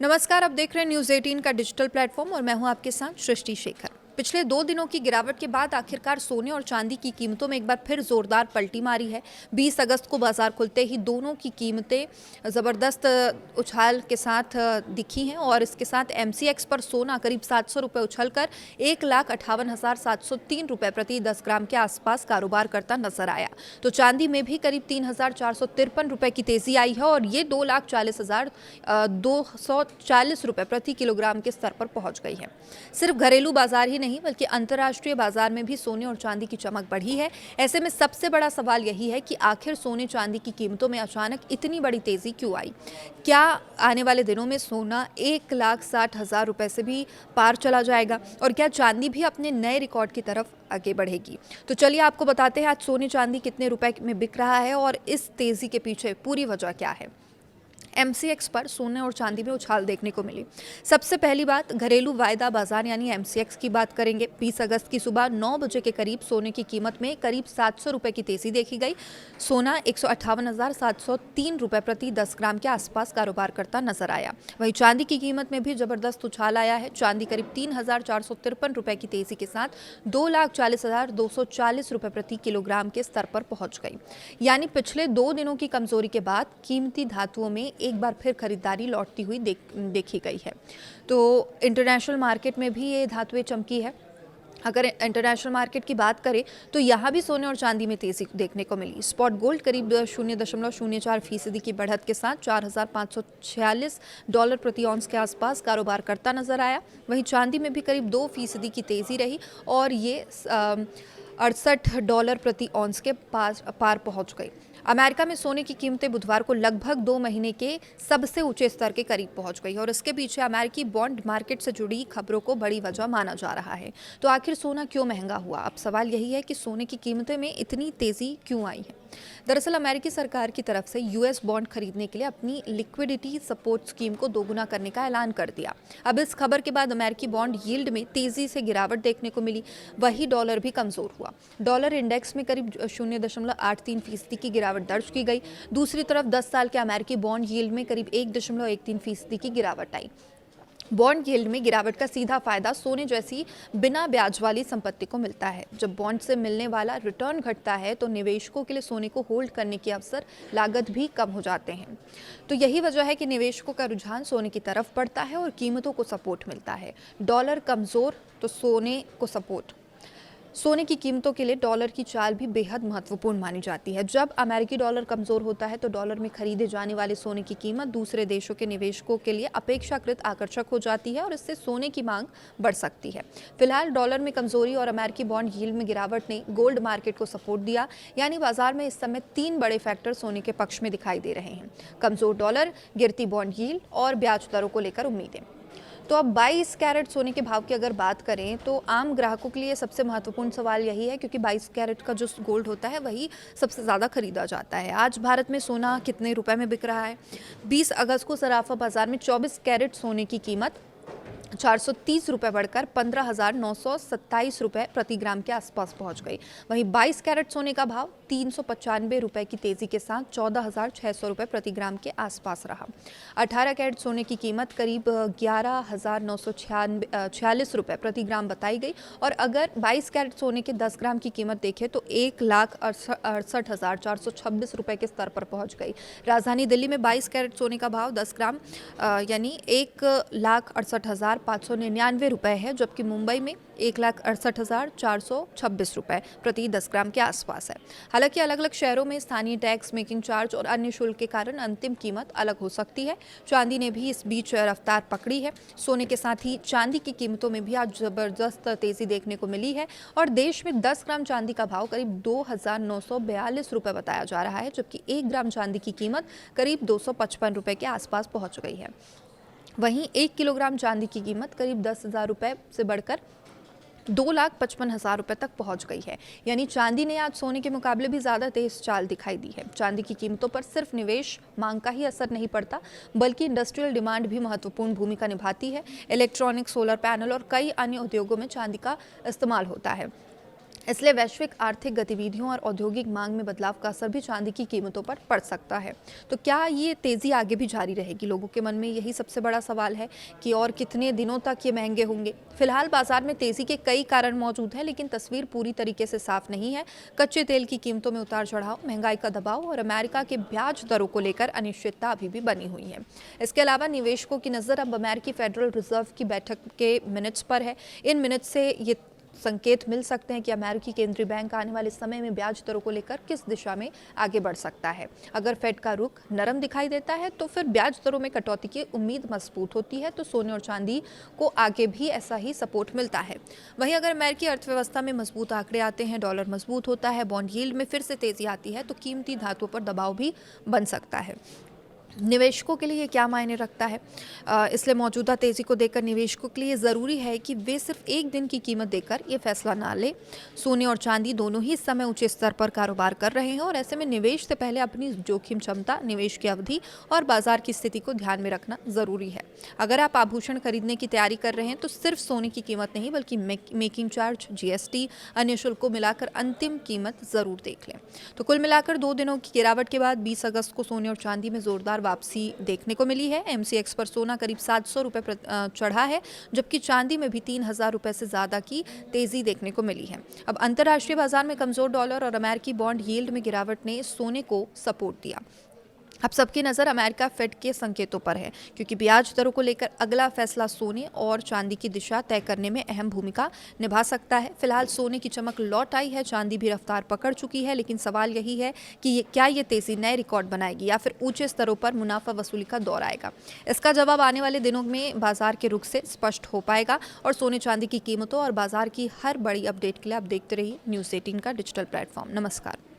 नमस्कार, आप देख रहे हैं न्यूज़ 18 का डिजिटल प्लेटफॉर्म और मैं हूं आपके साथ सृष्टि शेखर। पिछले 2 दिनों की गिरावट के बाद आखिरकार सोने और चांदी की कीमतों में एक बार फिर जोरदार पलटी मारी है। 20 अगस्त को बाजार खुलते ही दोनों की कीमतें ज़बरदस्त उछाल के साथ दिखी हैं और इसके साथ एमसीएक्स पर सोना करीब 700 रुपये उछलकर 1,58,703 रुपये प्रति 10 ग्राम के आसपास कारोबार करता नजर आया। तो चांदी में भी करीब 3,453 रुपये की तेजी आई है और ये 2,40,240 रुपये प्रति किलोग्राम के स्तर पर पहुंच गई है। सिर्फ घरेलू बाजार ही नहीं बल्कि अंतर्राष्ट्रीय बाजार में भी सोने और चांदी की चमक बढ़ी है। ऐसे में सबसे बड़ा सवाल यही है कि आखिर सोने चांदी की कीमतों में अचानक इतनी बड़ी तेजी क्यों आई? क्या आने वाले दिनों में सोना 1,60,000 रुपए से भी पार चला जाएगा और क्या चांदी भी अपने नए रिकॉर्ड की तरफ आगे बढ़ेगी? तो चलिए आपको बताते हैं आज सोने चांदी कितने रुपए में बिक रहा है और इस तेजी के पीछे पूरी वजह क्या है। एमसीएक्स पर सोने और चांदी में उछाल देखने को मिली। सबसे पहली बात घरेलू वायदा बाजार यानी एमसीएक्स की बात करेंगे। 20 अगस्त की सुबह 9 बजे के करीब सोने की कीमत में करीब 700 रुपए की तेजी देखी गई। सोना 158,703 रुपए प्रति 10 ग्राम के आसपास कारोबार करता नजर आया। वहीं चांदी की कीमत में भी जबरदस्त उछाल आया है। चांदी करीब 3,453 रुपए की तेजी के साथ 2,40,240 रुपए प्रति किलोग्राम के स्तर पर पहुंच गई। यानी पिछले 2 दिनों की कमजोरी के बाद कीमती धातुओं में एक बार फिर खरीदारी लौटती हुई देखी गई है। तो इंटरनेशनल मार्केट में भी ये धातुएं चमकी है। अगर इंटरनेशनल मार्केट की बात करें तो यहाँ भी सोने और चांदी में तेजी देखने को मिली। स्पॉट गोल्ड करीब 0.04% की बढ़त के साथ $4,546 प्रति ऑन्स के आसपास कारोबार करता नजर आया। वहीं चांदी में भी करीब 2% की तेजी रही और ये $68 प्रति ऑन्स के पार पहुंच गई। अमेरिका में सोने की कीमतें बुधवार को लगभग 2 महीने के सबसे ऊंचे स्तर के करीब पहुंच गई और इसके पीछे अमेरिकी बॉन्ड मार्केट से जुड़ी खबरों को बड़ी वजह माना जा रहा है। तो आखिर सोना क्यों महंगा हुआ? अब सवाल यही है कि सोने की कीमतें में इतनी तेजी क्यों आई है। दरअसल अमेरिकी सरकार की तरफ से यूएस बॉन्ड खरीदने के लिए अपनी लिक्विडिटी सपोर्ट स्कीम को दोगुना करने का ऐलान कर दिया। अब इस खबर के बाद अमेरिकी बॉन्ड यील्ड में तेजी से गिरावट देखने को मिली। वही डॉलर भी कमजोर हुआ। डॉलर इंडेक्स में करीब 0.83% की गिरावट दर्ज की गई। दूसरी तरफ 10 साल के अमेरिकी बॉन्ड यील्ड में करीब 1.13% की गिरावट आई। बॉन्ड यील्ड में गिरावट का सीधा फायदा सोने जैसी बिना ब्याज वाली संपत्ति को मिलता है। जब बॉन्ड से मिलने वाला रिटर्न घटता है तो निवेशकों के लिए सोने को होल्ड करने के अवसर लागत भी कम हो जाते हैं। तो यही वजह है कि निवेशकों का रुझान सोने की तरफ बढ़ता है और कीमतों को सपोर्ट मिलता है। डॉलर कमजोर तो सोने को सपोर्ट। सोने की कीमतों के लिए डॉलर की चाल भी बेहद महत्वपूर्ण मानी जाती है। जब अमेरिकी डॉलर कमजोर होता है तो डॉलर में खरीदे जाने वाले सोने की कीमत दूसरे देशों के निवेशकों के लिए अपेक्षाकृत आकर्षक हो जाती है और इससे सोने की मांग बढ़ सकती है। फिलहाल डॉलर में कमजोरी और अमेरिकी बॉन्ड यील्ड में गिरावट ने गोल्ड मार्केट को सपोर्ट दिया। यानी बाजार में इस समय 3 बड़े फैक्टर सोने के पक्ष में दिखाई दे रहे हैं: कमजोर डॉलर, गिरती बॉन्ड यील्ड और ब्याज दरों को लेकर उम्मीदें। तो अब 22 कैरेट सोने के भाव की अगर बात करें तो आम ग्राहकों के लिए सबसे महत्वपूर्ण सवाल यही है, क्योंकि 22 कैरेट का जो गोल्ड होता है वही सबसे ज़्यादा खरीदा जाता है। आज भारत में सोना कितने रुपए में बिक रहा है? 20 अगस्त को सराफा बाजार में 24 कैरेट सोने की कीमत 430 रुपये बढ़कर 15,927 रुपये प्रति ग्राम के आसपास पहुंच गई। वहीं 22 कैरेट सोने का भाव 395 रुपये की तेजी के साथ 14,600 रुपये प्रति ग्राम के आसपास रहा। 18 कैरेट सोने की कीमत करीब 11,946 रुपये प्रति ग्राम बताई गई और अगर 22 कैरेट सोने के 10 ग्राम की कीमत देखें तो 1,68,426 रुपये के स्तर पर पहुंच गई। राजधानी दिल्ली में 22 कैरेट सोने का भाव 10 ग्राम यानी 1,68,599 रुपये है, जबकि मुंबई में 1,68,426 रुपये प्रति 10 ग्राम के आसपास है। हालांकि अलग अलग शहरों में स्थानीय टैक्स, मेकिंग चार्ज और अन्य शुल्क के कारण अंतिम कीमत अलग हो सकती है। चांदी ने भी इस बीच रफ्तार पकड़ी है। सोने के साथ ही चांदी की कीमतों में भी आज जबरदस्त तेजी देखने को मिली है और देश में 10 ग्राम चांदी का भाव करीब 2,942 रुपये बताया जा रहा है, जबकि 1 ग्राम चांदी की कीमत करीब 255 रुपये के आसपास पहुंच गई है। वहीं 1 किलोग्राम चांदी की कीमत करीब 10,000 रुपये से बढ़कर 2,55,000 रुपये तक पहुंच गई है। यानी चांदी ने आज सोने के मुकाबले भी ज़्यादा तेज चाल दिखाई दी है। चांदी की कीमतों पर सिर्फ निवेश मांग का ही असर नहीं पड़ता, बल्कि इंडस्ट्रियल डिमांड भी महत्वपूर्ण भूमिका निभाती है। इलेक्ट्रॉनिक, सोलर पैनल और कई अन्य उद्योगों में चांदी का इस्तेमाल होता है। इसलिए वैश्विक आर्थिक गतिविधियों और औद्योगिक मांग में बदलाव का असर भी चांदी की कीमतों पर पड़ सकता है। तो क्या ये तेजी आगे भी जारी रहेगी? लोगों के मन में यही सबसे बड़ा सवाल है कि और कितने दिनों तक ये महंगे होंगे। फिलहाल बाजार में तेजी के कई कारण मौजूद हैं, लेकिन तस्वीर पूरी तरीके से साफ नहीं है। कच्चे तेल की कीमतों में उतार चढ़ाव, महंगाई का दबाव और अमेरिका के ब्याज दरों को लेकर अनिश्चितता अभी भी बनी हुई है। इसके अलावा निवेशकों की नजर अब अमेरिकी फेडरल रिजर्व की बैठक के मिनट्स पर है। इन मिनट्स से ये संकेत मिल सकते हैं कि अमेरिकी केंद्रीय बैंक आने वाले समय में ब्याज दरों को लेकर किस दिशा में आगे बढ़ सकता है। अगर फेड का रुख नरम दिखाई देता है तो फिर ब्याज दरों में कटौती की उम्मीद मजबूत होती है, तो सोने और चांदी को आगे भी ऐसा ही सपोर्ट मिलता है। वहीं अगर अमेरिकी अर्थव्यवस्था में मजबूत आंकड़े आते हैं, डॉलर मजबूत होता है, बॉन्ड यील्ड में फिर से तेजी आती है, तो कीमती धातुओं पर दबाव भी बन सकता है। निवेशकों के लिए ये क्या मायने रखता है? इसलिए मौजूदा तेज़ी को देखकर निवेशकों के लिए ज़रूरी है कि वे सिर्फ एक दिन की कीमत देकर ये फैसला ना लें। सोने और चांदी दोनों ही इस समय ऊंचे स्तर पर कारोबार कर रहे हैं और ऐसे में निवेश से पहले अपनी जोखिम क्षमता, निवेश की अवधि और बाजार की स्थिति को ध्यान में रखना ज़रूरी है। अगर आप आभूषण खरीदने की तैयारी कर रहे हैं तो सिर्फ सोने की कीमत नहीं बल्कि मेकिंग चार्ज, जीएसटी, अन्य शुल्क को मिलाकर अंतिम कीमत ज़रूर देख लें। तो कुल मिलाकर 2 दिनों की गिरावट के बाद 20 अगस्त को सोने और चांदी में जोरदार वापसी देखने को मिली है। एमसीएक्स पर सोना करीब 700 रुपये चढ़ा है, जबकि चांदी में भी 3000 रुपये से ज़्यादा की तेज़ी देखने को मिली है। अब अंतर्राष्ट्रीय बाजार में कमज़ोर डॉलर और अमेरिकी बॉन्ड यील्ड में गिरावट ने सोने को सपोर्ट दिया। अब सबकी नज़र अमेरिका फेड के संकेतों पर है, क्योंकि ब्याज दरों को लेकर अगला फैसला सोने और चांदी की दिशा तय करने में अहम भूमिका निभा सकता है। फिलहाल सोने की चमक लौट आई है, चांदी भी रफ्तार पकड़ चुकी है, लेकिन सवाल यही है कि क्या ये तेज़ी नए रिकॉर्ड बनाएगी या फिर ऊंचे स्तरों पर मुनाफा वसूली का दौर आएगा। इसका जवाब आने वाले दिनों में बाजार के रुख से स्पष्ट हो पाएगा। और सोने चांदी की कीमतों और बाजार की हर बड़ी अपडेट के लिए आप देखते रहिए न्यूज़ 18 का डिजिटल प्लेटफॉर्म। नमस्कार।